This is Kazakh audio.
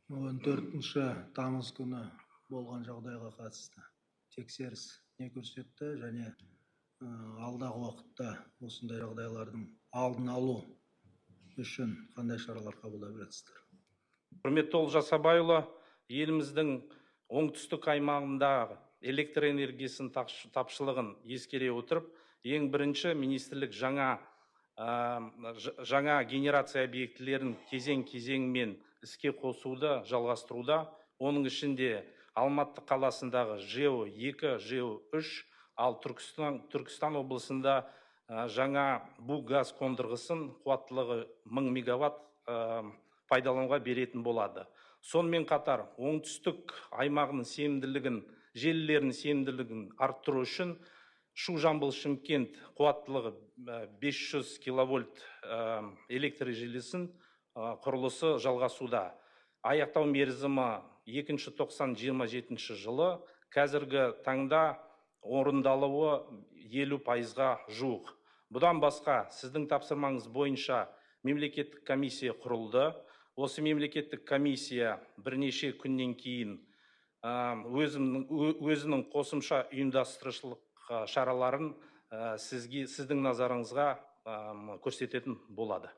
14 тамыз күні болған жағдайға қатысты тексеріс не көрсетті және алдағы уақытта осындай жағдайлардың алдын алу үшін қандай шаралар қабылдап жатсыздар? Құрметті Олжас Абайұлы, еліміздің оңтүстік аймағында электр энергиясының тапшылығын ескере отырып, ең бірінші министрлік жаңа генерация объектілерін кезең-кезеңмен іске қосуды жалғастыруда. Оның ішінде Алматы қаласындағы ЖЭО 2, ЖЭО 3, ал Түркістан облысында жаңа бу газ қондырғысын қуаттылығы 1000 мегаватт пайдалануға беретін болады. Сонымен қатар, оңтүстік аймағының желілерінің сенімділігін арттыру үшін Шу Жамбыл Шымкент қуаттылығы 500 киловольт электр желісін құрылысы жалғасуда. Аяқтау мерзімі 2-тоқсан-27 жылы, қазіргі таңда орындалуы 50%-ға жуық. Бұдан басқа, сіздің тапсырмаңыз бойынша мемлекеттік комиссия құрылды. Осы мемлекеттік комиссия бірнеше күннен кейін өзінің қосымша ұйымдастырушылық шараларын сіздің назарыңызға көрсететін болады.